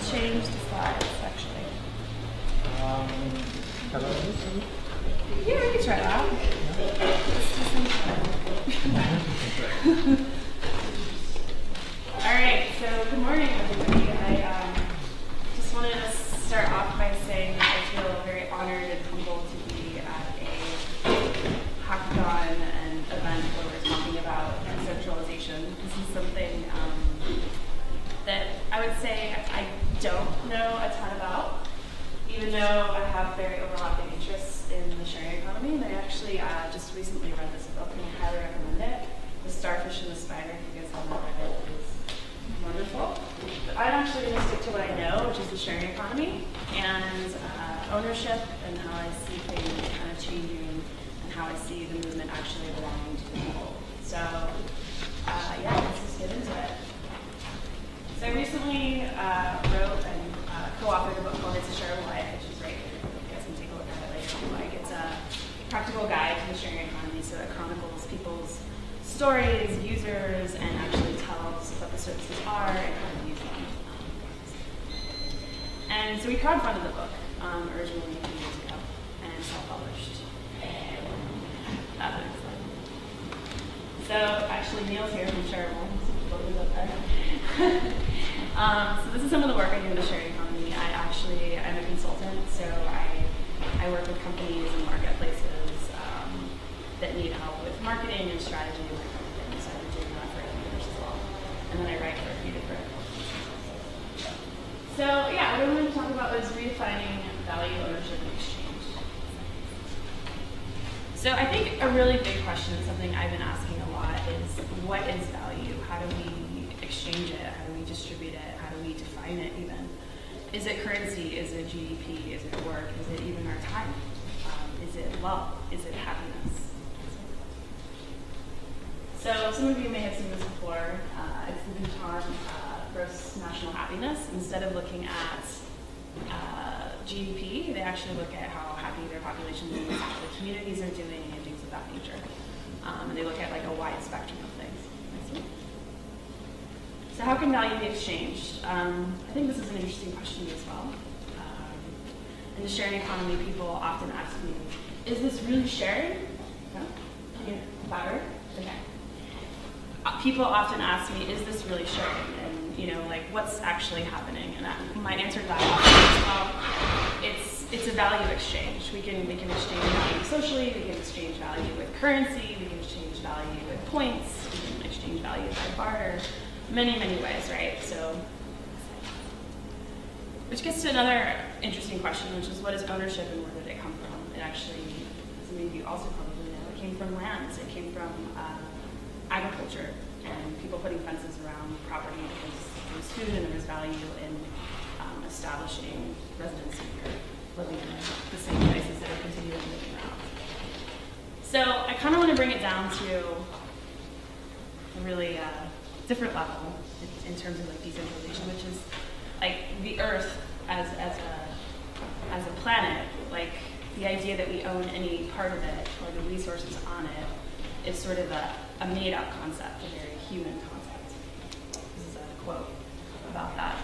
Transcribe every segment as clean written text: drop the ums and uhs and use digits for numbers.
change the slides, actually. Yeah, we can try that. All right, so good morning, everybody. I just wanted to start off by saying that I feel very honored and humbled to be at a hackathon and event where we're talking about decentralization. This is something that I would say I don't know a ton about, even though I have very overlapping interests in the sharing economy. And I actually just recently read this book, and I highly recommend it. The Starfish and the Spider, if you guys haven't read it, is wonderful. But I'm actually going to stick to what I know, which is the sharing economy and ownership, and how I see things kind of changing, and how I see the movement actually belonging to the people. So yeah, let's just get into it. So I recently wrote and co-authored a book called It's a Shareable Life, which is right here. You guys can take a look at it later if you like. It's a practical guide to the sharing economy, so it chronicles people's stories, users, and actually tells what the services are and how to use them. And so we crowdfunded the book originally a few years ago, and it's self-published. So actually Neil's here from Shareable. So this is some of the work I do in the sharing economy. I'm a consultant, so I work with companies and marketplaces that need help with marketing and strategy and that kind of thing. So I've been doing that for a few years as well. And then I write for a few different organizations. So yeah, what I wanted to talk about was redefining value, ownership, and exchange. So I think a really big question, something I've been asking a lot, is what is value? How do we exchange it? How do we distribute it? How do we define it even? Is it currency? Is it GDP? Is it work? Is it even our time? Is it love? Is it happiness? So some of you may have seen this before. It's the Bhutan gross national happiness. Instead of looking at GDP, they actually look at how happy their population is, how the communities are doing, and things of that nature. And they look at like a wide spectrum of things. So how can value be exchanged? I think this is an interesting question as well. In the sharing economy, people often ask me, is this really sharing? No? Louder? Okay. People often ask me, is this really sharing? And like what's actually happening? And my answer to that often is, well, it's a value exchange. We can exchange value socially, we can exchange value with currency, we can exchange value with points, we can exchange value by barter. Many, many ways, right? So, which gets to another interesting question, which is what is ownership and where did it come from? It actually, as many of you also probably know, it came from lands. It came from agriculture and people putting fences around property because there was food and there was value in establishing residency or living in the same places that are continuing living around. So I kind of want to bring it down to a really different level in terms of like decentralization, which is like the Earth as a planet. Like the idea that we own any part of it or the resources on it is sort of a made-up concept, a very human concept. This is a quote about that.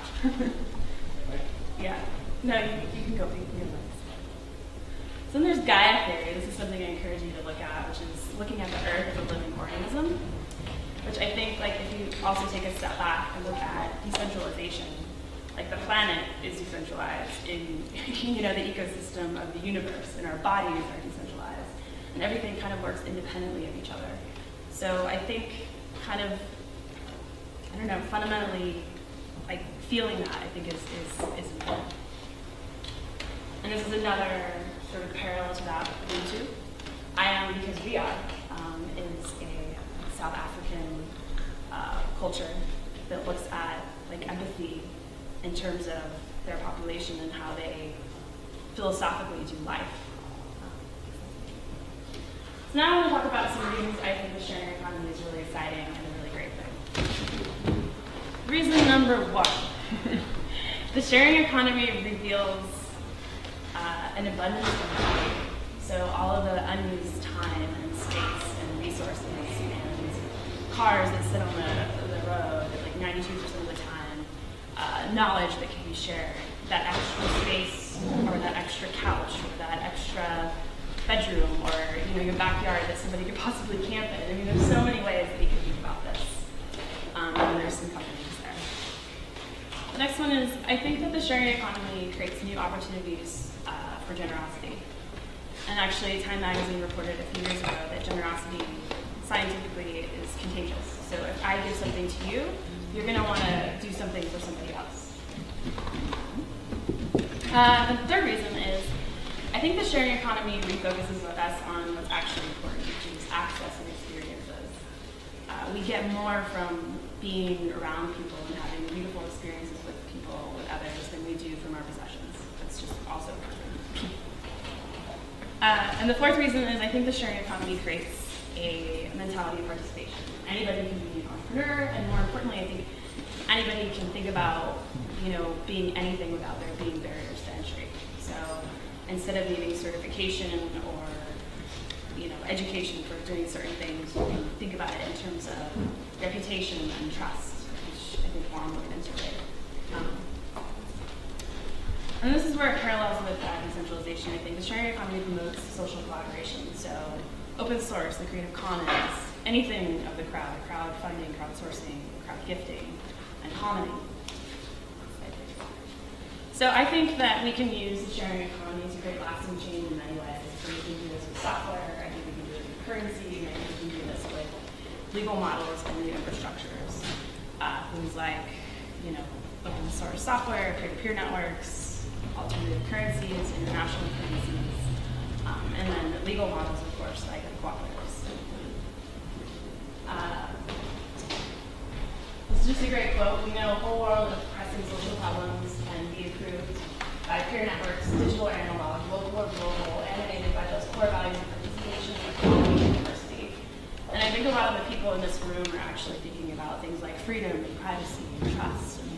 Yeah. No, you can go. You can go. So then there's Gaia theory. This is something I encourage you to look at, which is looking at the Earth as a living organism. Which I think, like, if you also take a step back and look at decentralization, like the planet is decentralized in, the ecosystem of the universe, and our bodies are decentralized, and everything kind of works independently of each other. So I think, kind of, I don't know, fundamentally, like feeling that I think is important. And this is another sort of parallel to that with Ubuntu. I am because we are is a South African culture that looks at like empathy in terms of their population and how they philosophically do life. So now I want to talk about some reasons I think the sharing economy is really exciting and a really great thing. Reason number one, the sharing economy reveals an abundance of value. So all of the unused time and space and resources and cars that sit on the road like 92% of the time knowledge that can be shared, that extra space, or that extra couch, or that extra bedroom, or your backyard that somebody could possibly camp in. I mean, there's so many ways that you can think about this, and there's some companies there. The next one is, I think that the sharing economy creates new opportunities for generosity. And actually, Time Magazine reported a few years ago that generosity scientifically is contagious. So if I give something to you, you're going to want to do something for somebody else. And the third reason is, I think the sharing economy refocuses us on what's actually important, which is access and experiences. We get more from being around people and having beautiful experiences with people, with others, than we do from our possessions. That's just also important. And the fourth reason is I think the sharing economy creates a mentality of participation. Anybody can be an entrepreneur, and more importantly, I think anybody can think about being anything without there being barriers to entry. So instead of needing certification or education for doing certain things, you can think about it in terms of reputation and trust, which I think Warren would integrate. And this is where it parallels with decentralization. I think the sharing economy promotes social collaboration. So open source, the Creative Commons, anything of the crowdfunding, crowdsourcing, crowd gifting, and commenting. So I think that we can use the sharing economy to create lasting change in many ways. So we can do this with software, I think we can do it with currency, and I think we can do this with legal models and new infrastructures. Things like, open source software, peer-to-peer networks, alternative currencies, international currencies, and then legal models, of course, like cooperatives. This is just a great quote. We know a whole world of pressing social problems can be improved by peer networks, digital or analog, local or global, animated by those core values of participation, equality, and diversity. And I think a lot of the people in this room are actually thinking about things like freedom and privacy and trust and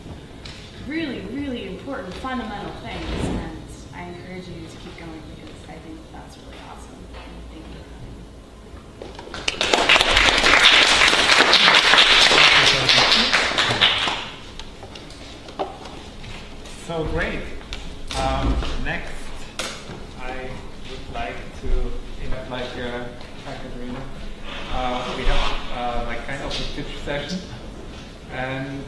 really, really important fundamental things. And I encourage you to keep going because I think that's really awesome. Thank you. So great. Next, I would like to invite Katerina. We have kind of a pitch session, and